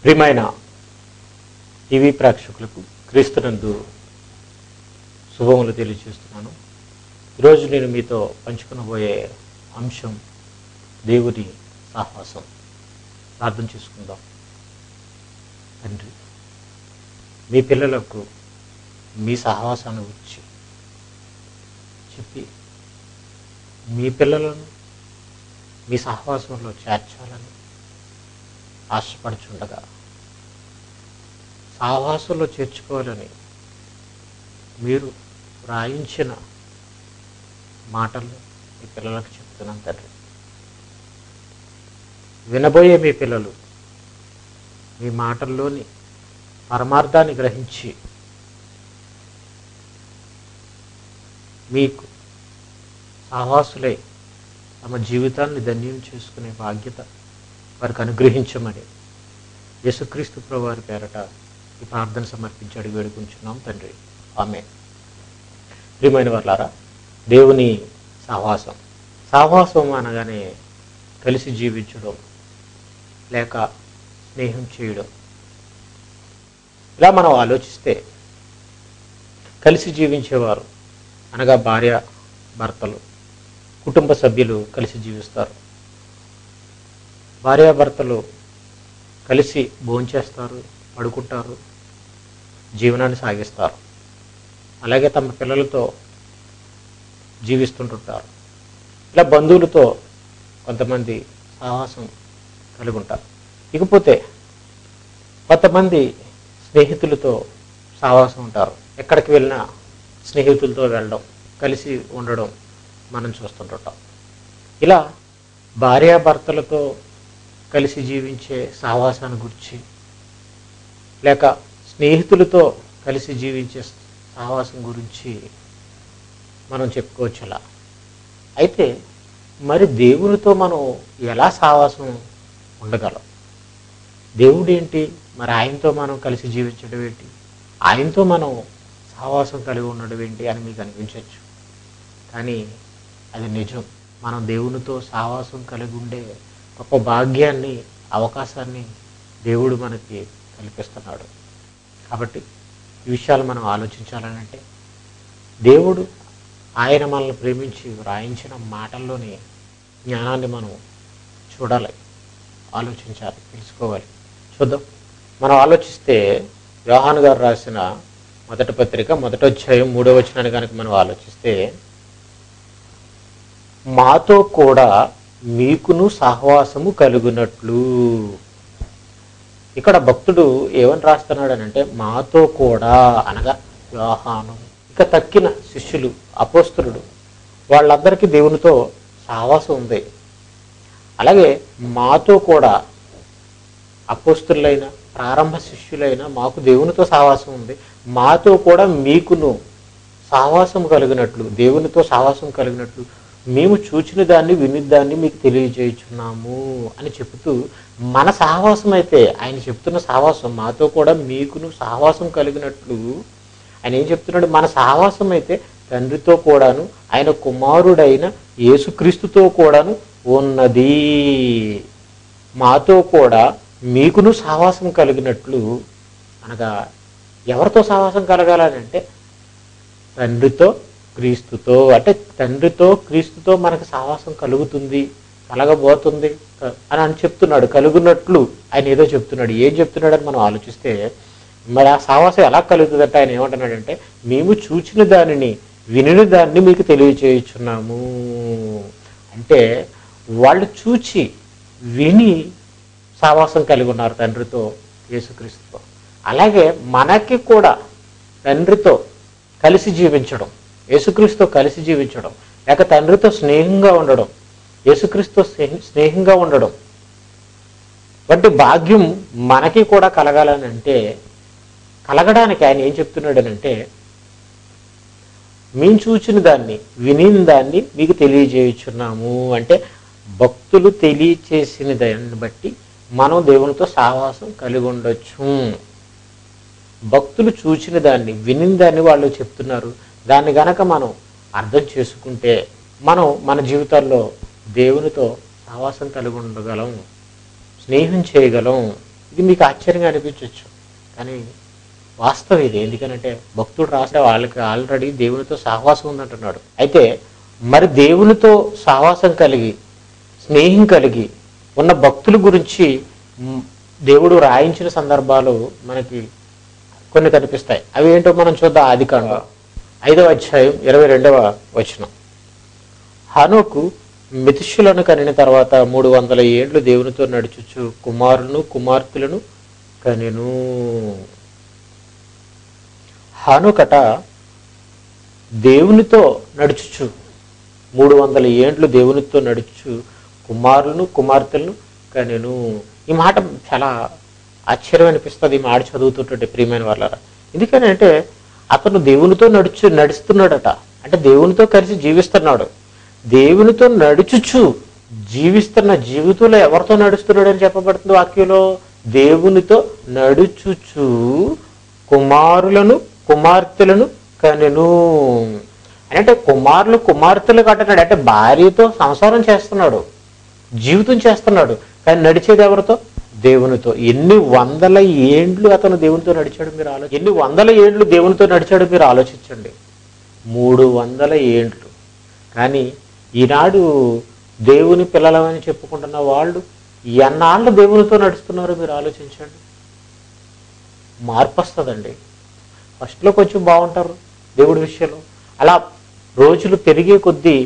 ప్రియమైన టీవీ ప్రేక్షకులకు క్రీస్తునందు శుభములు తెలియజేస్తున్నాను. ఈరోజు నేను మీతో పంచుకునబోయే అంశం దేవుని సహవాసం. ప్రార్థన చేసుకుందాం. తండ్రి, మీ పిల్లలకు మీ సహవాసాన్ని గురించి చెప్పి మీ పిల్లలను మీ సహవాసంలో చేర్చాలని ఆశపడుచుండగా, సహవాసంలో చేర్చుకోవాలని మీరు వ్రాయించిన మాటలు మీ పిల్లలకు చెప్తున్నాను తండ్రి. వినబోయే మీ పిల్లలు మీ మాటల్లోని పరమార్థాన్ని గ్రహించి మీకు సహవాసులై తమ జీవితాన్ని ధన్యం చేసుకునే బాధ్యత వారికి అనుగ్రహించమని యేసుక్రీస్తు ప్రభువారి పేరట ఈ ప్రార్థన సమర్పించి అడిగి వేడుకుంటున్నాం తండ్రి. ఆమేన్. ప్రియమైన వారులారా, దేవుని సహవాసం అనగానే కలిసి జీవించడం లేక స్నేహం చేయడం. ఇలా మనం ఆలోచిస్తే కలిసి జీవించేవారు అనగా భార్య భర్తలు, కుటుంబ సభ్యులు కలిసి జీవిస్తారు. భార్యాభర్తలు కలిసి భోంచేస్తారు, పడుకుంటారు, జీవనాన్ని సాగిస్తారు. అలాగే తమ పిల్లలతో జీవిస్తుంటుంటారు. ఇలా బంధువులతో కొంతమంది సహవాసం కలిగి ఉంటారు. ఇకపోతే కొంతమంది స్నేహితులతో సహవాసం ఉంటారు. ఎక్కడికి వెళ్ళినా స్నేహితులతో వెళ్ళడం, కలిసి ఉండడం మనం చూస్తుంటాం. ఇలా భార్యాభర్తలతో కలిసి జీవించే సహవాసాన్ని గురించి లేక స్నేహితులతో కలిసి జీవించే సహవాసం గురించి మనం చెప్పుకోవచ్చు. అలా అయితే మరి దేవునితో మనం ఎలా సహవాసం ఉండగలం? దేవుడు ఏంటి? మరి ఆయనతో మనం కలిసి జీవించడం ఏంటి? ఆయనతో మనం సహవాసం కలిగి ఉండడం ఏంటి అని మీకు అనిపించవచ్చు. కానీ అది నిజం. మనం దేవునితో సహవాసం కలిగి ఉండే గొప్ప భాగ్యాన్ని, అవకాశాన్ని దేవుడు మనకి కల్పిస్తున్నాడు. కాబట్టి ఈ విషయాలు మనం ఆలోచించాలనంటే దేవుడు ఆయన మనల్ని ప్రేమించి వ్రాయించిన మాటల్లోని జ్ఞానాన్ని మనం చూడాలి, ఆలోచించాలి, తెలుసుకోవాలి. చూద్దాం. మనం ఆలోచిస్తే యోహాను గారు రాసిన మొదటి పత్రిక 1వ అధ్యాయం 3వ వచనాన్ని కనుక మనం ఆలోచిస్తే, మాతో కూడా మీకును సహవాసము కలుగునట్లు. ఇక్కడ భక్తుడు ఏమని రాస్తున్నాడు అంటే మాతో కూడా అనగా యోహాను, ఇక తక్కిన శిష్యులు, అపోస్తలుడు, వాళ్ళందరికీ దేవునితో సహవాసం ఉంది. అలాగే మాతో కూడా అపోస్తలులైన ప్రారంభ శిష్యులైన మాకు దేవునితో సహవాసం ఉంది. మాతో కూడా మీకును సహవాసం కలిగినట్లు, దేవునితో సహవాసం కలిగినట్లు మేము చూచిన దాన్ని, విని దాన్ని మీకు తెలియజేయుచున్నాము అని చెబుతూ, మన సహవాసం అయితే ఆయన చెప్తున్న సహవాసం మాతో కూడా మీకును సహవాసం కలిగినట్లు ఆయన ఏం చెప్తున్నాడు? మన సహవాసం అయితే తండ్రితో కూడాను ఆయన కుమారుడైన యేసుక్రీస్తుతో కూడాను ఉన్నది. మాతో కూడా మీకును సహవాసం కలిగినట్లు అనగా ఎవరితో సహవాసం కలగాలంటే తండ్రితో క్రీస్తుతో. అంటే తండ్రితో క్రీస్తుతో మనకు సహవాసం కలుగుతుంది, కలగబోతుంది అని చెప్తున్నాడు. కలుగునట్లు ఆయన ఏదో చెప్తున్నాడు. ఏం చెప్తున్నాడని మనం ఆలోచిస్తే మరి ఆ సహవాసం ఎలా కలుగుతుందంటే ఆయన ఏమంటున్నాడంటే మేము చూచిన దానిని, వినిన దాన్ని మీకు తెలియచేయుచున్నాము. అంటే వాళ్ళు చూచి విని సహవాసం కలిగి ఉన్నారు తండ్రితో, యేసుక్రీస్తుతో. అలాగే మనకి కూడా తండ్రితో కలిసి జీవించడం, యేసుక్రీస్తుతో కలిసి జీవించడం, లేక తండ్రితో స్నేహంగా ఉండడం, యేసుక్రీస్తుతో స్నేహంగా ఉండడం వంటి భాగ్యం మనకి కూడా కలగాలని అంటే, కలగడానికి ఆయన ఏం చెప్తున్నాడనంటే మేము చూచిన దాన్ని, వినిన దాన్ని మీకు తెలియజేయుచున్నాము. అంటే భక్తులు తెలియచేసిన దాన్ని బట్టి మనం దేవునితో సహవాసం కలిగి ఉండొచ్చు. భక్తులు చూచిన దాన్ని, వినిన దాన్ని వాళ్ళు చెప్తున్నారు. దాన్ని గనక మనం అర్థం చేసుకుంటే మనం మన జీవితాల్లో దేవునితో సహవాసం కలిగి ఉండగలం, స్నేహం చేయగలం. ఇది మీకు ఆశ్చర్యంగా అనిపించవచ్చు, కానీ వాస్తవం ఇది. ఎందుకనంటే భక్తుడు రాసే వాళ్ళకి ఆల్రెడీ దేవునితో సహవాసం ఉందంటున్నాడు. అయితే మరి దేవునితో సహవాసం కలిగి స్నేహం కలిగి ఉన్న భక్తుల గురించి దేవుడు రాయించిన సందర్భాలు మనకి కొన్ని కనిపిస్తాయి. అవి ఏంటో మనం చూద్దాం. ఆదికాండం 5వ అధ్యాయం 22వ వచనం. హనోకు మెతుషులను కనిన తర్వాత 300 ఏండ్లు దేవునితో నడుచుచు కుమారులను కుమార్తెలను కనెను. హనోకట దేవునితో నడుచుచు 300 ఏండ్లు దేవునితో నడుచు కుమారులను కుమార్తెలను కనెను. ఈ మాట చాలా ఆశ్చర్యం అనిపిస్తుంది ఈ మాట చదువుతుంటే ప్రియమైన వాళ్ళరా. ఎందుకనంటే అతను దేవునితో నడుస్తున్నాడట, అంటే దేవునితో కలిసి జీవిస్తున్నాడు. దేవునితో నడుచుచు జీవిస్తున్న జీవితంలో ఎవరితో నడుస్తున్నాడు అని చెప్పబడుతుంది వాక్యంలో. దేవునితో నడుచుచు కుమారులను కుమార్తెలను కనెను. అంటే కుమారులు కుమార్తెలు కట్టనాడు, అంటే భార్యతో సంసారం చేస్తున్నాడు, జీవితం చేస్తున్నాడు. కానీ నడిచేది ఎవరితో? దేవునితో. ఎన్ని 100 ఏండ్లు అతను దేవునితో నడిచాడు మీరు ఎన్ని 100 ఏండ్లు దేవునితో నడిచాడు మీరు ఆలోచించండి. 300 ఏండ్లు. కానీ ఈనాడు దేవుని పిల్లలమని చెప్పుకుంటున్న వాళ్ళు ఎన్నాళ్ళు దేవునితో నడుస్తున్నారో మీరు ఆలోచించండి. మార్పు వస్తుందండి. ఫస్ట్లో కొంచెం బాగుంటారు దేవుడి విషయంలో, అలా రోజులు పెరిగే కొద్దీ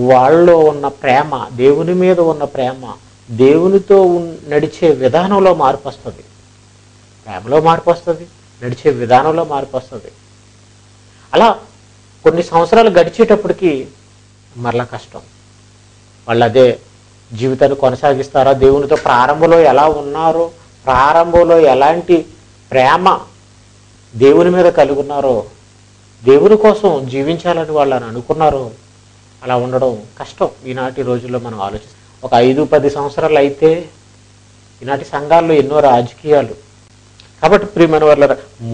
వాళ్ళలో ఉన్న ప్రేమ, దేవుని మీద ఉన్న ప్రేమ, దేవునితో నడిచే విధానంలో మార్పు వస్తుంది. ప్రేమలో మార్పు వస్తుంది, నడిచే విధానంలో మార్పు వస్తుంది. అలా కొన్ని సంవత్సరాలు గడిచేటప్పటికి మరలా కష్టం. వాళ్ళు అదే జీవితాన్ని కొనసాగిస్తారా? దేవునితో ప్రారంభంలో ఎలా ఉన్నారో, ప్రారంభంలో ఎలాంటి ప్రేమ దేవుని మీద కలిగి ఉన్నారో, దేవుని కోసం జీవించాలని వాళ్ళని అనుకున్నారో, అలా ఉండడం కష్టం ఈనాటి రోజుల్లో మనం ఆలోచిస్తాం. ఒక 5-10 సంవత్సరాలు అయితే ఈనాటి సంఘాల్లో ఎన్నో రాజకీయాలు. కాబట్టి ప్రియమైన వాళ్ళ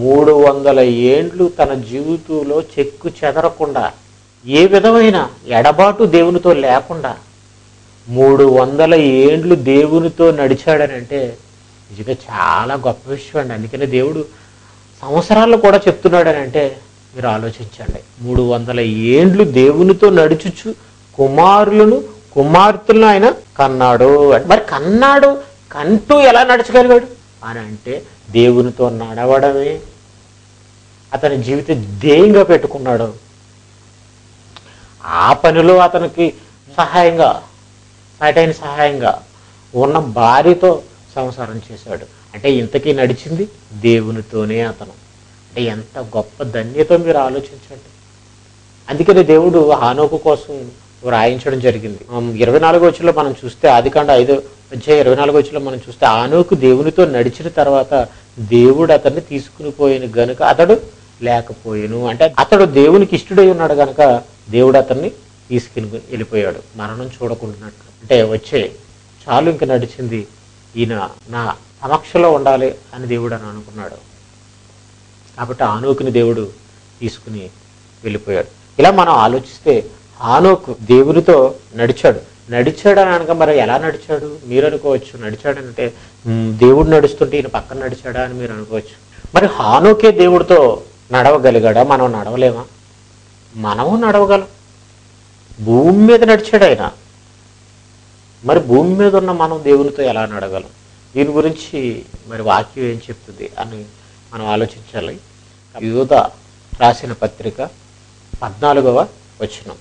300 ఏండ్లు తన జీవితంలో చెక్కు చెదరకుండా, ఏ విధమైన ఎడబాటు దేవునితో లేకుండా 300 ఏండ్లు దేవునితో నడిచాడనంటే నిజంగా చాలా గొప్ప విషయం అండి. అందుకనే దేవుడు సంవత్సరాలు కూడా చెప్తున్నాడనంటే మీరు ఆలోచించండి. 300 ఏండ్లు దేవునితో నడుచుచు కుమారులను కుమార్తెలను ఆయన కన్నాడు. మరి కన్నాడు, కంటూ ఎలా నడచగలిగాడు అని అంటే దేవునితో నడవడమే అతని జీవిత ధ్యేయంగా పెట్టుకున్నాడు. ఆ పనిలో అతనికి సహాయంగా, సటైన సహాయంగా ఉన్న భార్యతో సంసారం చేశాడు. అంటే ఇంతకీ నడిచింది దేవునితోనే అతను. అంటే ఎంత గొప్ప ధన్యత మీరు ఆలోచించండి. అందుకని దేవుడు హానోకు కోసం వ్రాయించడం జరిగింది. 24వ వచనంలో మనం చూస్తే, ఆదికాండం 5వ అధ్యాయం 24వ వచనంలో మనం చూస్తే, హానోకు దేవునితో నడిచిన తర్వాత దేవుడు అతన్ని తీసుకుని పోయిన గనుక అతడు లేకపోయాను. అంటే అతడు దేవునికి ఇష్టడై ఉన్నాడు కనుక దేవుడు అతన్ని తీసుకుని వెళ్ళిపోయాడు, మరణం చూడకుండానట్లు. అంటే వచ్చే చాలు ఇంక నడిచింది, ఈయన నా సమక్షంలో ఉండాలి అని దేవుడు అని అనుకున్నాడు. కాబట్టి హానోకుని దేవుడు తీసుకుని వెళ్ళిపోయాడు. ఇలా మనం ఆలోచిస్తే హానోకు దేవునితో నడిచాడని అనగా మరి ఎలా నడిచాడు మీరు అనుకోవచ్చు. నడిచాడంటే దేవుడు నడుస్తుంటే ఈయన పక్కన నడిచాడా అని మీరు అనుకోవచ్చు. మరి హానోకే దేవుడితో నడవగలిగాడా? మనం నడవలేమా? మనము నడవగలం. భూమి మీద నడిచాడు ఆయన. మరి భూమి మీద ఉన్న మనం దేవునితో ఎలా నడగలం? దీని గురించి మరి వాక్యం ఏం చెప్తుంది అని మనం ఆలోచించాలి. యూదా రాసిన పత్రిక 14వ వచనం.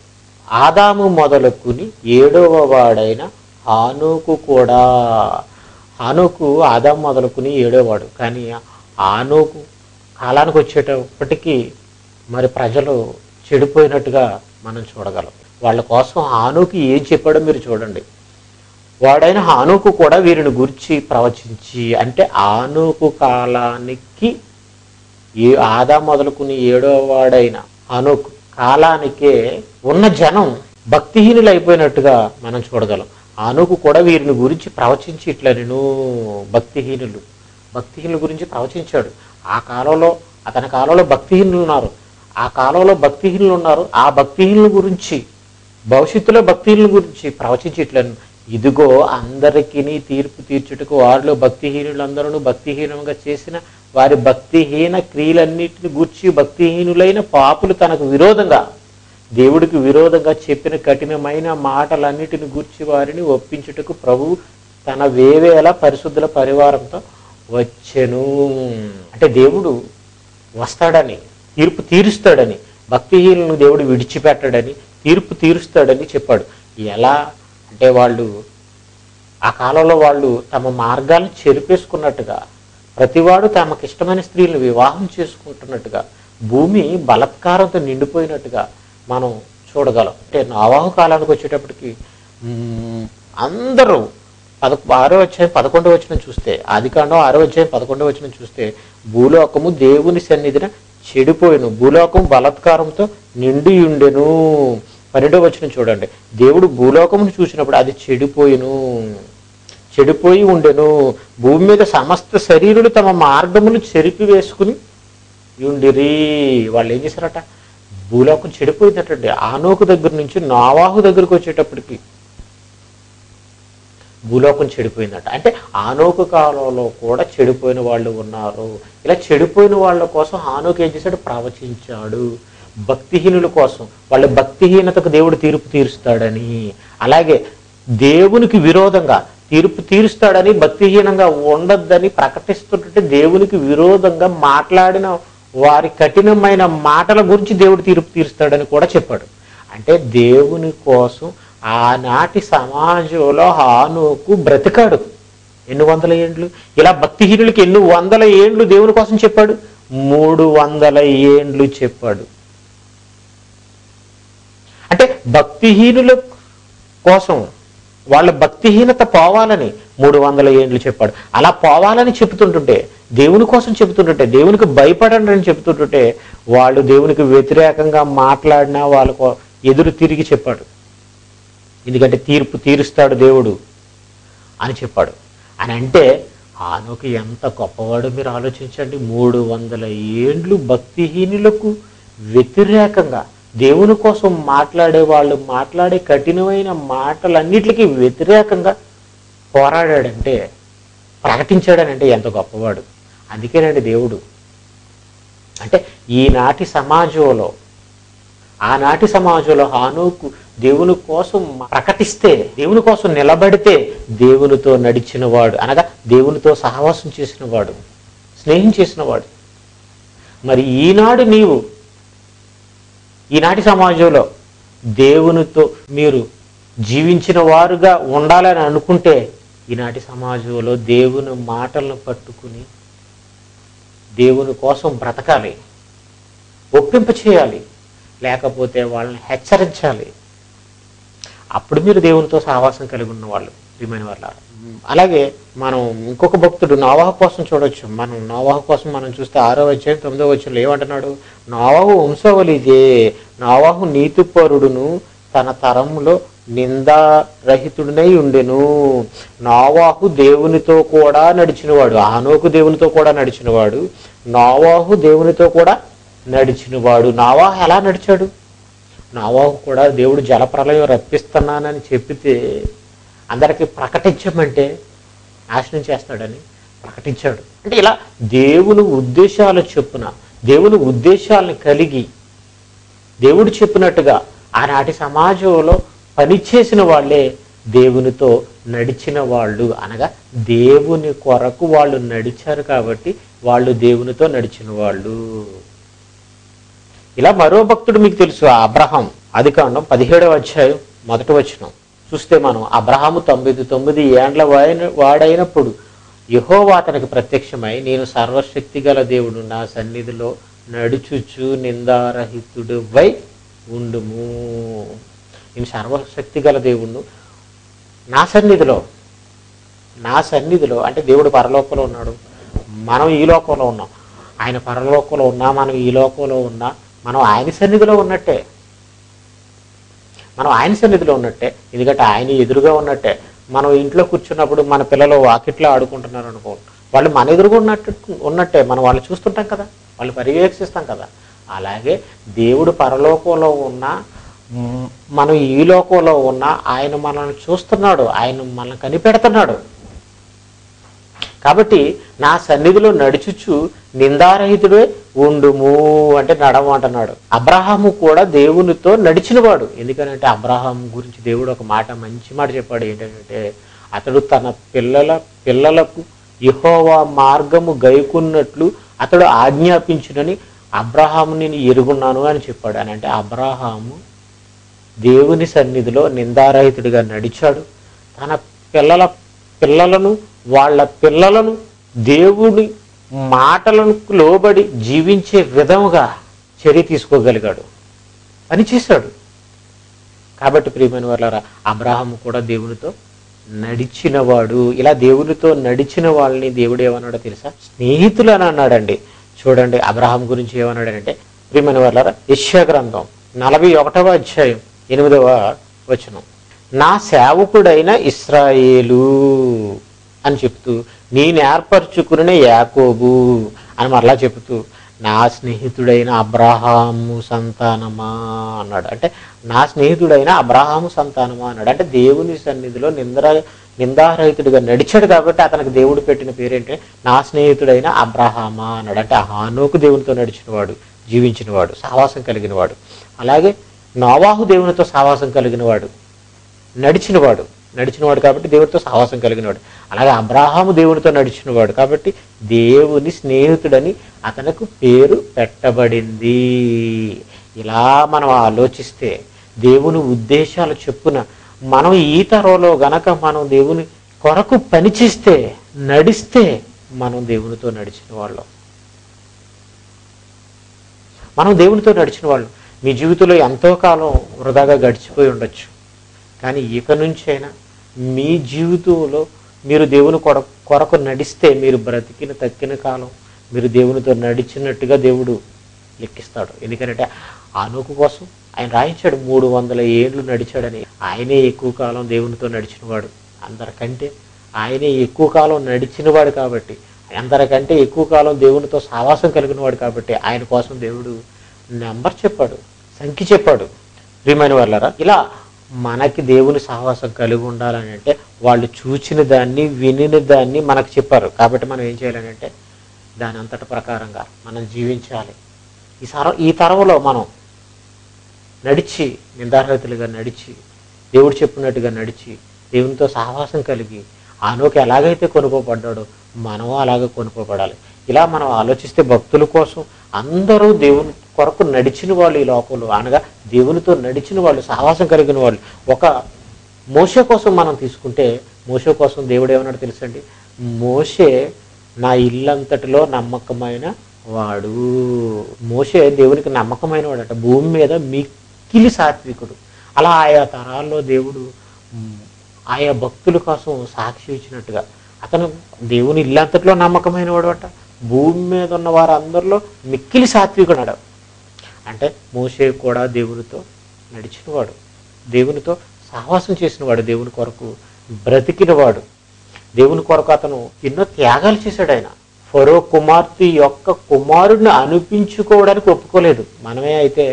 ఆదాము మొదలుకుని 7వ వాడైన హానోకు కూడా. హానోకు ఆదాము మొదలుకుని 7వ వాడు. కానీ హానోకు కాలానికి వచ్చేటప్పటికీ మరి ప్రజలు చెడిపోయినట్టుగా మనం చూడగలం. వాళ్ళ కోసం హానోకు ఏం చెప్పాడో మీరు చూడండి. వాడైన హానోకు కూడా వీరిని గురించి ప్రవచించి, అంటే హానోకు కాలానికి ఆదాము మొదలుకుని 7వ వాడైన హానోకు కాలానికే ఉన్న జనం భక్తిహీనులు అయిపోయినట్టుగా మనం చూడగలం. హానోకు కూడా వీరిని గురించి ప్రవచించి ఇట్లా నేను భక్తిహీనుల గురించి ప్రవచించాడు. ఆ కాలంలో, అతని కాలంలో భక్తిహీనులు ఉన్నారు, ఆ కాలంలో భక్తిహీనులు ఉన్నారు. ఆ భక్తిహీనుల గురించి, భవిష్యత్తులో భక్తిహీనుల గురించి ప్రవచించి ఇట్లా ఇదిగో అందరికీ తీర్పు తీర్చుటకు వారిలో భక్తిహీనులందరూ భక్తిహీనంగా చేసిన వారి భక్తిహీన క్రియలన్నిటిని గూర్చి భక్తిహీనులైన పాపులు తనకు విరోధంగా దేవుడికి విరోధంగా చెప్పిన కఠినమైన మాటలన్నిటిని గూర్చి వారిని ఒప్పించుటకు ప్రభువు తన వేవేల పరిశుద్ధుల పరివారంతో వచ్చెను. అంటే దేవుడు వస్తాడని, తీర్పు తీరుస్తాడని, భక్తిహీనులను దేవుడు విడిచిపెట్టాడని, తీర్పు తీరుస్తాడని చెప్పాడు. ఎలా అంటే వాళ్ళు ఆ కాలంలో వాళ్ళు తమ మార్గాలను చెరిపేసుకున్నట్టుగా, ప్రతివాడు తమకు ఇష్టమైన స్త్రీలను వివాహం చేసుకుంటున్నట్టుగా, భూమి బలత్కారంతో నిండిపోయినట్టుగా మనం చూడగలం. అంటే నోవాహు కాలానికి వచ్చేటప్పటికి అందరూ 6వ అధ్యాయం 11వ వచనం చూస్తే, ఆదికాండం 6వ అధ్యాయం 11వ వచనం చూస్తే, భూలోకము దేవుని సన్నిధిన చెడిపోయిను, భూలోకం బలత్కారంతో నిండి ఉండెను. 12వ వచనం చూడండి, దేవుడు భూలోకమును చూసినప్పుడు అది చెడిపోయి ఉండెను, భూమి మీద సమస్త శరీరులు తమ మార్గములు చెరిపి వేసుకుని ఉండిరి. వాళ్ళు ఏం చేశారట? భూలోకం చెడిపోయిందటండి. ఆనోకు దగ్గర నుంచి నోవాహు దగ్గరకు వచ్చేటప్పటికి భూలోకం చెడిపోయిందట. అంటే ఆనోకు కాలంలో కూడా చెడిపోయిన వాళ్ళు ఉన్నారు. ఇలా చెడిపోయిన వాళ్ళ కోసం ఆనోకు ఏం చేశాడు? ప్రవచించాడు. భక్తిహీనుల కోసం, వాళ్ళ భక్తిహీనతకు దేవుడు తీర్పు తీరుస్తాడని, అలాగే దేవునికి విరోధంగా తీర్పు తీరుస్తాడని, భక్తిహీనంగా ఉండొద్దని ప్రకటిస్తుంటే దేవునికి విరోధంగా మాట్లాడిన వారి కఠినమైన మాటల గురించి దేవుడు తీర్పు తీరుస్తాడని కూడా చెప్పాడు. అంటే దేవుని కోసం ఆనాటి సమాజంలో హానోకు బ్రతికాడు ఎన్ని వందల ఏండ్లు. ఇలా భక్తిహీనులకి ఎన్ని వందల ఏండ్లు దేవుని కోసం చెప్పాడు? 300 ఏండ్లు చెప్పాడు. అంటే భక్తిహీనుల కోసం, వాళ్ళ భక్తిహీనత పోవాలని 300 ఏండ్లు చెప్పాడు. అలా పోవాలని చెబుతుంటుంటే, దేవుని కోసం చెబుతుంటుంటే, దేవునికి భయపడండి అని చెబుతుంటుంటే, వాళ్ళు దేవునికి వ్యతిరేకంగా మాట్లాడినా వాళ్ళకు ఎదురు తిరిగి చెప్పాడు. ఎందుకంటే తీర్పు తీరుస్తాడు దేవుడు అని చెప్పాడు. అని అంటే హానోకు ఎంత గొప్పవాడో మీరు ఆలోచించండి. 300 ఏండ్లు భక్తిహీనులకు వ్యతిరేకంగా, దేవుని కోసం మాట్లాడే వాళ్ళు మాట్లాడే కఠినమైన మాటలన్నిటికీ వ్యతిరేకంగా పోరాడాడంటే, ప్రకటించాడనంటే ఎంత గొప్పవాడు. అందుకేనండి దేవుడు అంటే ఆనాటి సమాజంలో హానోకు దేవుని కోసం ప్రకటిస్తే, దేవుని కోసం నిలబడితే దేవునితో నడిచినవాడు, అనగా దేవునితో సహవాసం చేసినవాడు, స్నేహం చేసినవాడు. మరి ఈనాటి సమాజంలో దేవునితో మీరు జీవించిన వారుగా ఉండాలని అనుకుంటే, ఈనాటి సమాజంలో దేవుని మాటలను పట్టుకుని దేవుని కోసం బ్రతకాలి, ఒప్పింప చేయాలి, లేకపోతే వాళ్ళని హెచ్చరించాలి. అప్పుడు మీరు దేవునితో సహవాసం కలిగి ఉన్నవాళ్ళు, ప్రియమైన వాళ్ళ. అలాగే మనం ఇంకొక భక్తుడు నోవాహు కోసం చూడొచ్చు. నోవాహు కోసం మనం చూస్తే 6వ అధ్యాయం 9వ వచనంలో ఏమంటున్నాడు? నోవాహు వంశావళిదే, నోవాహు నీతిపరుడును తన తరంలో నిందారహితుడినై ఉండెను. నోవాహు దేవునితో కూడా నడిచినవాడు, హానోకు దేవునితో కూడా నడిచినవాడు, నోవాహు దేవునితో కూడా నడిచినవాడు. నోవాహు ఎలా నడిచాడు? నోవాహు కూడా దేవుడు జలప్రలయం రప్పిస్తున్నానని చెప్పితే అందరికీ ప్రకటించమంటే నాశనం చేస్తాడని ప్రకటించాడు. అంటే ఇలా దేవుని ఉద్దేశాలు చొప్పున, దేవుని ఉద్దేశాలను కలిగి దేవుడు చెప్పినట్టుగా ఆనాటి సమాజంలో పనిచేసిన వాళ్ళే దేవునితో నడిచిన వాళ్ళు. అనగా దేవుని కొరకు వాళ్ళు నడిచారు కాబట్టి వాళ్ళు దేవునితో నడిచిన వాళ్ళు. ఇలా మరో భక్తుడు మీకు తెలుసు, అబ్రహాం. ఆదికాండం 17వ అధ్యాయం 1వ వచనం చూస్తే మనం, అబ్రహాము 99 ఏండ్ల వాడైనప్పుడు యెహోవా అతనికి ప్రత్యక్షమై, నేను సర్వశక్తి గల దేవుడు, నా సన్నిధిలో నడుచుచు నిందారహితుడివై ఉండుము. నేను సర్వశక్తి గల దేవుడు, నా సన్నిధిలో అంటే దేవుడు పరలోకంలో ఉన్నాడు, మనం ఈ లోకంలో ఉన్నాం. ఆయన పరలోకంలో ఉన్నా, మనం ఈ లోకంలో ఉన్నా, మనం ఆయన సన్నిధిలో ఉన్నట్టే. ఎందుకంటే ఆయన ఎదురుగా ఉన్నట్టే. మనం ఇంట్లో కూర్చున్నప్పుడు మన పిల్లలు వాకిట్లో ఆడుకుంటున్నారు అనుకో, వాళ్ళు మన ఎదురుగా ఉన్నట్టే. మనం వాళ్ళు చూస్తుంటాం కదా, వాళ్ళు పర్యవేక్షిస్తాం కదా. అలాగే దేవుడు పరలోకంలో ఉన్నా, మనం ఈ లోకంలో ఉన్న ఆయన మనల్ని చూస్తున్నాడు, ఆయన మనల్ని కనిపెడుతున్నాడు. కాబట్టి నా సన్నిధిలో నడుచుచు నిందారహితుడే ఉండుము అంటే నడమంటున్నాడు. అబ్రహాము కూడా దేవునితో నడిచినవాడు. ఎందుకనంటే అబ్రహాము గురించి దేవుడు ఒక మాట, మంచి మాట చెప్పాడు. ఏంటంటే అతడు తన పిల్లలకు యెహోవా మార్గము గైకున్నట్లు అతడు ఆజ్ఞాపించునని అబ్రహాము నేను ఎరుగున్నాను అని చెప్పాడు. అని అంటే అబ్రహాము దేవుని సన్నిధిలో నిందారహితుడిగా నడిచాడు. తన పిల్లలను వాళ్ళ పిల్లలను దేవుని మాటలను లోబడి జీవించే విధముగా చర్య తీసుకోగలిగాడు, పనిచేశాడు. కాబట్టి ప్రియమైన వాళ్ళారా, అబ్రహాము కూడా దేవునితో నడిచినవాడు. ఇలా దేవునితో నడిచిన వాళ్ళని దేవుడు ఏమన్నాడో తెలుసా? స్నేహితులు అని అన్నాడండి. చూడండి అబ్రహాం గురించి ఏమన్నాడంటే, ప్రియమైన వాళ్ళారా, యెషయా గ్రంథం 41వ అధ్యాయం 8వ వచనం, నా సేవకుడైన ఇశ్రాయేలు అని చెప్తూ, నేను ఏర్పరచుకున్న యాకోబు అని మరలా చెబుతూ, నా స్నేహితుడైన అబ్రహాము సంతానమా అన్నాడు. అంటే నా స్నేహితుడైన అబ్రహాము సంతానమా అన్నాడు. అంటే దేవుని సన్నిధిలో నిందారహితుడిగా నడిచాడు కాబట్టి అతనికి దేవుడు పెట్టిన పేరేంటే నా స్నేహితుడైన అబ్రహామా అన్నాడు. అంటే హానోకు దేవునితో నడిచినవాడు, జీవించినవాడు, సహవాసం కలిగినవాడు. అలాగే నోవాహు దేవునితో సహవాసం కలిగినవాడు, నడిచినవాడు కాబట్టి దేవుడితో సహవాసం కలిగినవాడు. అలాగే అబ్రహాము దేవునితో నడిచినవాడు కాబట్టి దేవుని స్నేహితుడని అతనికి పేరు పెట్టబడింది. ఇలా మనం ఆలోచిస్తే దేవుని ఉద్దేశాలు చెప్పున మనం ఈ తరంలో గనక మనం దేవుని కొరకు పనిచేస్తే, నడిస్తే మనం దేవునితో నడిచిన వాళ్ళం. మనం దేవునితో నడిచిన వాళ్ళం. మీ జీవితంలో ఎంతో కాలం వృధాగా గడిచిపోయి ఉండొచ్చు, కానీ ఇక నుంచైనా మీ జీవితంలో మీరు దేవుని కొరకు నడిస్తే, మీరు బ్రతికిన తక్కిన కాలం మీరు దేవునితో నడిచినట్టుగా దేవుడు లెక్కిస్తాడు. ఎందుకంటే ఆనోకు కోసం ఆయన రాయించాడు, 300 ఏళ్ళు నడిచాడని. ఆయనే ఎక్కువ కాలం దేవునితో నడిచినవాడు అందరికంటే. ఆయనే ఎక్కువ కాలం నడిచినవాడు కాబట్టి, అందరికంటే ఎక్కువ కాలం దేవునితో సహవాసం కలిగినవాడు కాబట్టి ఆయన కోసం దేవుడు నెంబర్ చెప్పాడు, సంఖ్య చెప్పాడు. ప్రియమైన వాళ్ళారా, ఇలా మనకి దేవుని సహవాసం కలిగి ఉండాలని అంటే వాళ్ళు చూచిన దాన్ని, వినిన దాన్ని మనకు చెప్పారు. కాబట్టి మనం ఏం చేయాలని అంటే దాని అంతటి ప్రకారంగా మనం జీవించాలి. ఈ తరంలో మనం నడిచి, నిందారహితులుగా నడిచి, దేవుడు చెప్పినట్టుగా నడిచి, దేవునితో సహవాసం కలిగి ఆనోకు ఎలాగైతే కొనుక్కోబడ్డాడో మనం అలాగే కొనుక్కోబడాలి. ఇలా మనం ఆలోచిస్తే భక్తుల కోసం అందరూ దేవుని కొరకు నడిచిన వాళ్ళు ఈ లోకంలో, అనగా దేవునితో నడిచిన వాళ్ళు, సహవాసం కలిగిన వాళ్ళు. ఒక మోషే కోసం మనం తీసుకుంటే, మోషే కోసం దేవుడు ఏమన్నాడు తెలుసండి? మోషే నా ఇల్లంతటిలో నమ్మకమైన వాడు. మోషే దేవునికి నమ్మకమైన వాడట, భూమి మీద మిక్కిలి సాత్వికుడు. అలా ఆయా తరాల్లో దేవుడు ఆయా భక్తుల కోసం సాక్షి ఇచ్చినట్టుగా అతను దేవుని ఇల్లంతటిలో నమ్మకమైన వాడు అట, భూమి మీద ఉన్న వారందరిలో మిక్కిలి సాత్వికుడు. అంటే మోషే కూడా దేవునితో నడిచినవాడు, దేవునితో సహవాసం చేసినవాడు, దేవుని కొరకు బ్రతికినవాడు. దేవుని కొరకు అతను ఎన్నో త్యాగాలు చేశాడు. ఆయన ఫరో కుమార్తె యొక్క కుమారుడిని అనిపించుకోవడానికి ఒప్పుకోలేదు. మనమే అయితే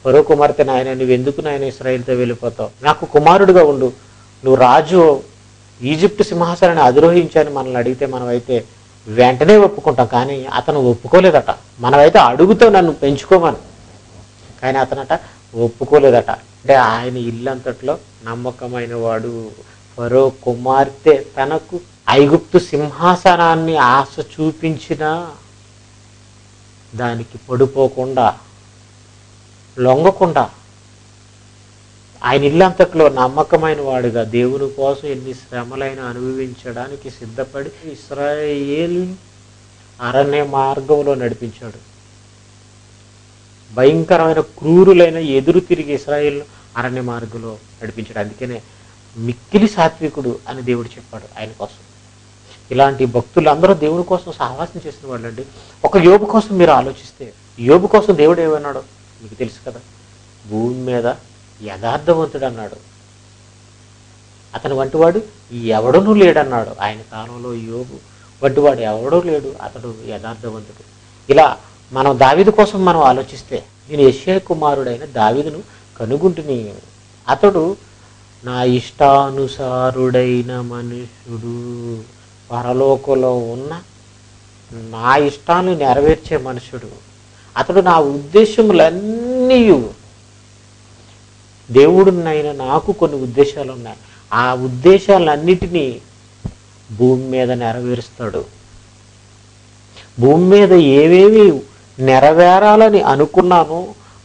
ఫరో కుమార్తె, నాయన నువ్వెందుకు నాయన ఇశ్రాయేలుతో వెళ్ళిపోతావు, నాకు కుమారుడుగా ఉండు, నువ్వు రాజు, ఈజిప్ట్ సింహాసనాన్ని అధిరోహించాలని మనల్ని అడిగితే మనమైతే వెంటనే ఒప్పుకుంటాం. కానీ అతను ఒప్పుకోలేదట. మనమైతే అడుగుతో నన్ను పెంచుకోమని, కానీ అతనట ఒప్పుకోలేదట. అంటే ఆయన ఇల్లంతట్లో నమ్మకమైన వాడు. ఫరో కుమార్తె తనకు ఐగుప్తు సింహాసనాన్ని ఆశ చూపించినా దానికి పడిపోకుండా, లొంగకుండా ఆయన ఇల్లంతట్లో నమ్మకమైన వాడుగా దేవుని కోసం ఎన్ని శ్రమలైన అనుభవించడానికి సిద్ధపడి ఇశ్రాయేలు అరణ్య మార్గంలో నడిపించాడు. భయంకరమైన క్రూరులైన ఎదురు తిరిగి ఇశ్రాయేలు అరణ్య మార్గంలో నడిపించాడు. అందుకనే మిక్కిలి సాత్వికుడు అని దేవుడు చెప్పాడు ఆయన కోసం. ఇలాంటి భక్తులు అందరూ దేవుని కోసం సహవాసం చేసిన వాళ్ళండి. ఒక యోబు కోసం మీరు ఆలోచిస్తే, యోబు కోసం దేవుడు ఏమన్నాడో మీకు తెలుసు కదా, భూమి మీద యథార్థవంతుడు అన్నాడు. అతని వంటివాడు ఎవడనూ లేడన్నాడు. ఆయన కాలంలో యోబు వంటివాడు ఎవడూ లేడు, అతడు యథార్థవంతుడు. ఇలా మనం దావీదు కోసం మనం ఆలోచిస్తే, నేను యెషయా కుమారుడైన దావీదును కనుగొంటిని. అతడు నా ఇష్టానుసారుడైన మనుషుడు, పరలోకంలో ఉన్న నా ఇష్టాన్ని నెరవేర్చే మనుషుడు. అతడు నా ఉద్దేశములన్నీ, దేవుడునైనా నాకు కొన్ని ఉద్దేశాలు ఉన్నాయి, ఆ ఉద్దేశాలన్నిటినీ భూమి మీద నెరవేరుస్తాడు. భూమి మీద ఏవేవి నెరవేరాలని అనుకున్నానో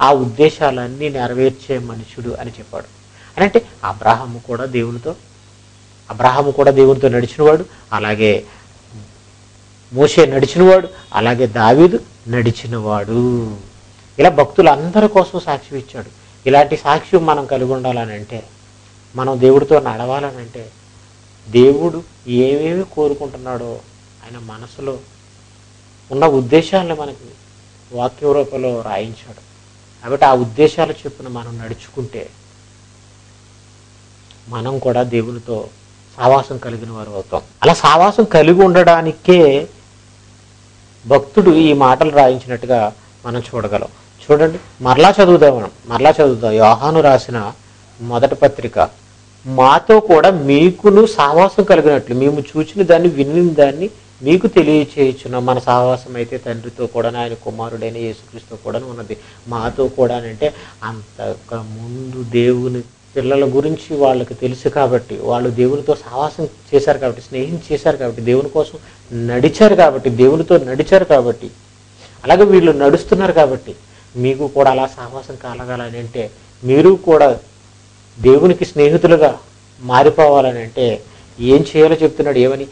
ఆ ఉద్దేశాలన్నీ నెరవేర్చే మనుషుడు అని చెప్పాడు. అంటే అబ్రాహాము కూడా దేవునితో నడిచినవాడు, అలాగే మోషే నడిచినవాడు, అలాగే దావీదు నడిచినవాడు. ఇలా భక్తులందరి కోసం సాక్ష్యం ఇచ్చాడు. ఇలాంటి సాక్ష్యం మనం కలిగి ఉండాలనంటే, మనం దేవుడితో నడవాలనంటే, దేవుడు ఏమేమి కోరుకుంటున్నాడో ఆయన మనసులో ఉన్న ఉద్దేశాలను మనకి వాక్య రూపంలో రాయించాడు. కాబట్టి ఆ ఉద్దేశాల చొప్పున మనం నడుచుకుంటే మనం కూడా దేవునితో సావాసం కలిగిన వారు అవుతాం. అలా సావాసం కలిగి ఉండడానికే భక్తుడు ఈ మాటలు రాయించినట్టుగా మనం చూడగలం. చూడండి, మరలా చదువుదాం. యోహాను రాసిన మొదటి పత్రిక, మాతో కూడా మీకును సావాసం కలిగినట్లు మేము చూచిన దాన్ని వినిన దాన్ని మీకు తెలియచేయుచున్నాం. మన సావాసం అయితే తండ్రితో కూడా, ఆయన కుమారుడైన యేసుక్రీస్తుతో కూడా ఉన్నది. మాతో కూడా అంటే అంతకు ముందు దేవుని పిల్లల గురించి వాళ్ళకి తెలుసు కాబట్టి, వాళ్ళు దేవునితో సావాసం చేశారు కాబట్టి, స్నేహం చేశారు కాబట్టి, దేవుని కోసం నడిచారు కాబట్టి, దేవునితో నడిచారు కాబట్టి, అలాగే వీళ్ళు నడుస్తున్నారు కాబట్టి మీకు కూడా అలా సావాసం కలగాలని అంటే, మీరు కూడా దేవునికి స్నేహితులుగా మారిపోవాలని అంటే ఏం చేయాలో చెప్తున్నాడు. ఏమని?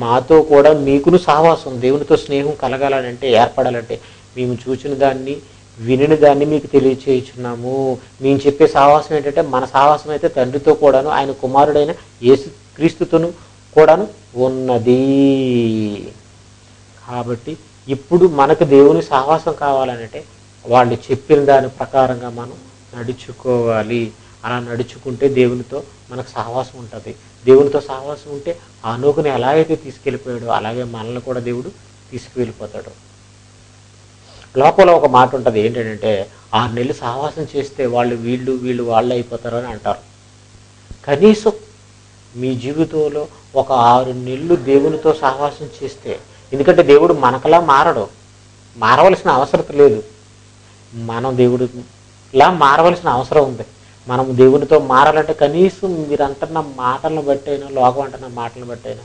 మాతో కూడా మీకును సావాసం, దేవునితో స్నేహం కలగాలని అంటే, ఏర్పడాలంటే, మేము చూసిన దాన్ని వినిన దాన్ని మీకు తెలియచేయుచున్నాము. మేము చెప్పే సావాసం ఏంటంటే, మన సావాసం అయితే తండ్రితో కూడాను, ఆయన కుమారుడైన యేసుక్రీస్తుతోను కూడాను ఉన్నది. కాబట్టి ఇప్పుడు మనకు దేవుని సావాసం కావాలంటే వాళ్ళు చెప్పిన దాని ప్రకారంగా మనం నడుచుకోవాలి. అలా నడుచుకుంటే దేవునితో మనకు సహవాసం ఉంటుంది. దేవునితో సహవాసం ఉంటే హనోకుని ఎలా అయితే తీసుకెళ్ళిపోయాడో అలాగే మనల్ని కూడా దేవుడు తీసుకువెళ్ళిపోతాడు. లోపల ఒక మాట ఉంటుంది, ఏంటంటే 6 నెలలు సహవాసం చేస్తే వీళ్ళు వాళ్ళు అయిపోతారు అని అంటారు. కనీసం మీ జీవితంలో ఒక 6 నెలలు దేవునితో సహవాసం చేస్తే, ఎందుకంటే దేవుడు మనకలా మారవలసిన అవసరం లేదు, మనం దేవుడిలా మారవలసిన అవసరం ఉంది. మనం దేవునితో మారాలంటే కనీసం మీరు అంటున్న మాటలను బట్టి అయినా, లోకం అంటున్న మాటలను బట్టి అయినా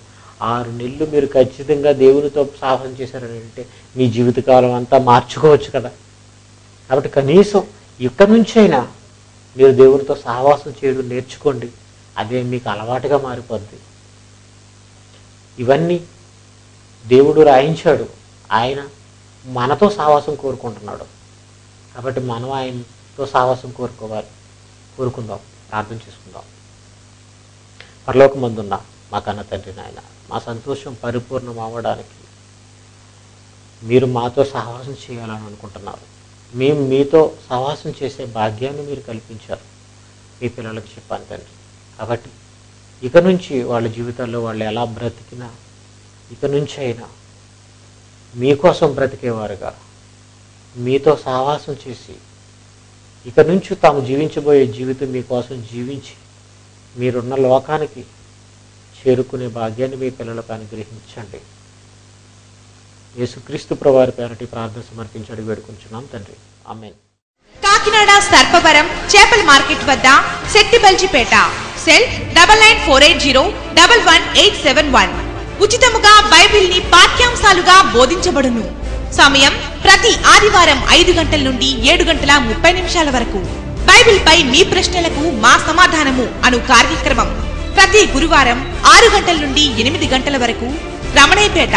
6 నెలలు మీరు ఖచ్చితంగా దేవునితో సాహసం చేశారని అంటే మీ జీవితకాలం అంతా మార్చుకోవచ్చు కదా. కాబట్టి కనీసం ఇక్కడి నుంచైనా మీరు దేవునితో సహవాసం చేయడం నేర్చుకోండి. అదే మీకు అలవాటుగా మారిపోద్ది. ఇవన్నీ దేవుడు రాయించాడు. ఆయన మనతో సహవాసం కోరుకుంటున్నాడు. కాబట్టి మనం ఆయనతో సహవాసం కోరుకుందాం, ప్రార్థన చేసుకుందాం. పరలోకమందున్న మా కన్న తండ్రి నాయన, మా సంతోషం పరిపూర్ణం అవ్వడానికి మీరు మాతో సహవాసం చేయాలని అనుకుంటున్నారు. మేము మీతో సహవాసం చేసే భాగ్యాన్ని మీరు కల్పించారు. మీ పిల్లలకు చెప్పాను తండ్రి. కాబట్టి ఇక నుంచి వాళ్ళ జీవితాల్లో వాళ్ళు ఎలా బ్రతికినా, ఇక నుంచి అయినా మీకోసం బ్రతికేవారుగా, మీతో సహవాసం చేసి ఇక నుంచి తాము జీవించబోయే జీవితం మీకోసం జీవించి మీరున్న లోకానికి చేరుకునే భాగ్యాన్ని మీ పిల్లలకు అనుగ్రహించండి. యేసుక్రీస్తు ప్రభువారి పేరటి ప్రార్థన సమర్పించి అడిగి వేడుకుంటున్నాం తండ్రి. ఆమేన్. కాకినాడ సర్పవరం చేపల మార్కెట్ వద్ద శెట్టిబల్జిపేట. సెల్ 9948011871. ఉచితముగా బైబిల్ ని పాఠ్యాంశాలుగా బోధించబడును. సమయం ప్రతి ఆదివారం 5 గంటల నుండి 7:30 వరకు. బైబిల్ పై మీ ప్రశ్నలకు మా సమాధానము అను కార్యక్రమం ప్రతి గురువారం 6 గంటల నుండి 8 గంటల వరకు. రమణయ్యపేట.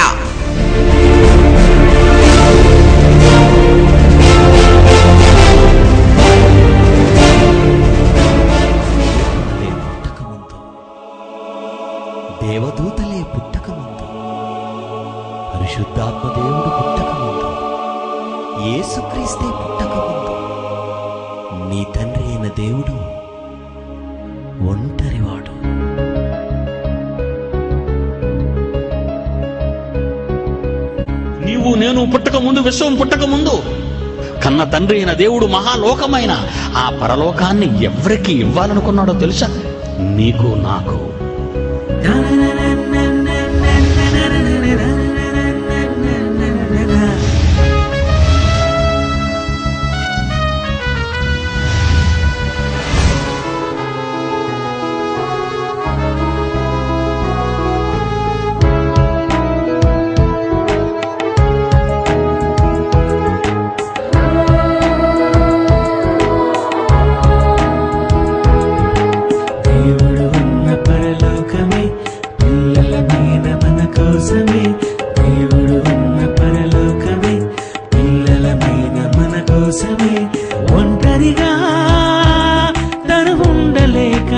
దేవదూతలే పుట్టకముందు, పరిశుద్ధాత్మ దేవుడు పుట్టకముందు, యేసుక్రీస్తే పుట్టకముందు నీ తండ్రి అయిన దేవుడు ఒంటరివాడు. నీవు నేను పుట్టక ముందు, విశ్వం పుట్టక ముందు కన్న తండ్రి అయిన దేవుడు మహాలోకమైన ఆ పరలోకాన్ని ఎవరికి ఇవ్వాలనుకున్నాడో తెలుసా? నీకు నాకు. ఒంటరిగా తను ఉండలేక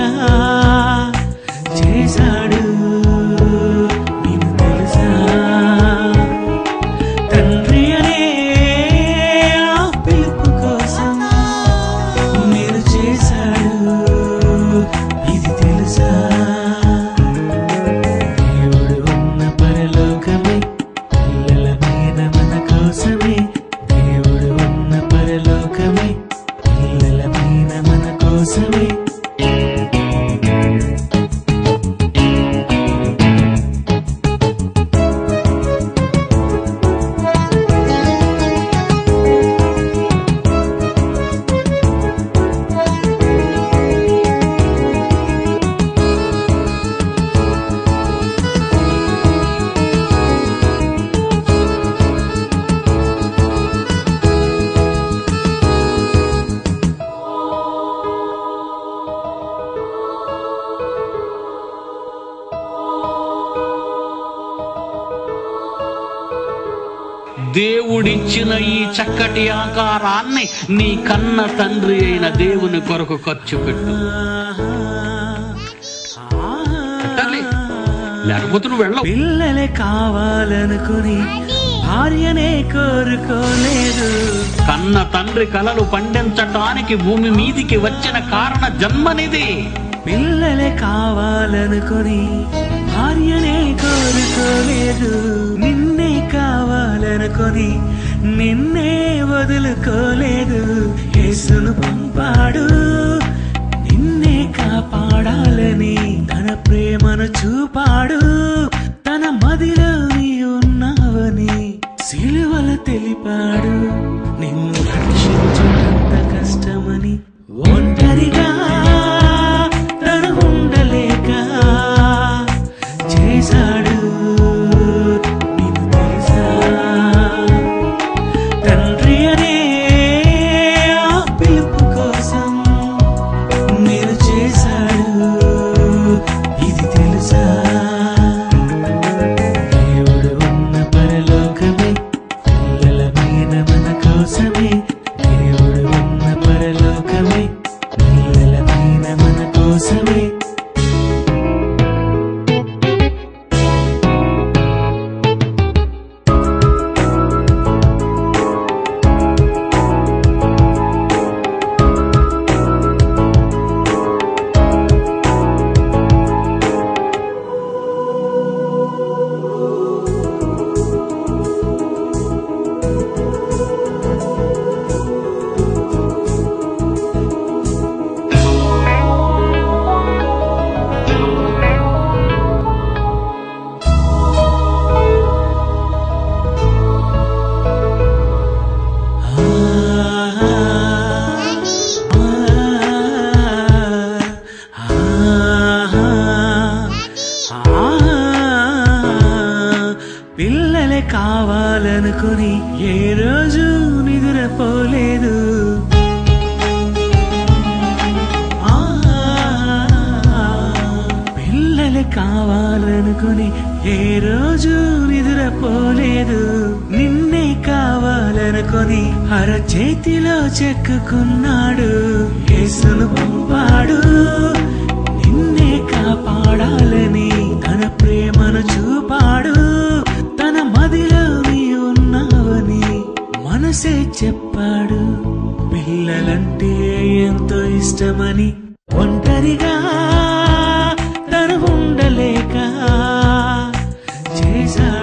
చేశాడు నీకు తెలుసా? తండ్రి అనే ఆ పిలుపు కోసం నేను చేశాడు ఇది తెలుసా? దేవుడు ఉన్న పరలోకమే పిల్లల మీద మన కోసమే. దేవుడు ఉన్న పరలోకమే పిల్లల మీద మన కోసమే. దేవుడిచ్చిన ఈ చక్కటి ఆకారాన్ని నీ కన్న తండ్రి అయిన దేవుని కొరకు ఖర్చు పెట్టు. లేకపోతే నువ్వు వెళ్ళవు. పిల్లలే కావాలనుకుని భార్యనే కోరుకోలేదు. కన్న తండ్రి కలలు పండించటానికి భూమి మీదికి వచ్చిన కారణ జన్మనిది. పిల్లలే కావాలనుకుని భార్యనే కోరుకోలేదు. నిన్నే కావాలనుకొని నిన్నే వదులుకోలేదు. యేసును పంపాడు నిన్నే కాపాడాలని. తన ప్రేమను చూపాడు తన మదిలో నీ ఉన్నావని. సిలువలు తెలిపాడు నిన్ను రక్షించుటంత కష్టమని. ఒంటరిగా తను ఉండలేక చేశాడు నీకు తెలుసా? తండ్రి అనే ఆ పిలుపు కోసం నేను చేశాడు ఇది తెలుసా? దేవుడు ఉన్న పరలోకమే పిల్లల మీద మన కోసమే. దేవుడు ఉన్న పరలోకమే పిల్లల మీద మన కోసమే. పిల్లలే కావాలనుకుని ఏ రోజు నిద్రపోలేదు. పిల్లలే కావాలనుకుని ఏ రోజు నిద్రపోలేదు. నిన్నే కావాలనుకొని అరచేతిలో చెక్కుకున్నాడు. యేసును పంపాడు నిన్నే కాపాడాలని. తన ప్రేమను చూపాడు తన మదిలో నీ ఉన్నావని. మనసే చెప్పాడు పిల్లలంటే ఎంతో ఇష్టమని. ఒంటరిగా తను ఉండలేక చేశాడు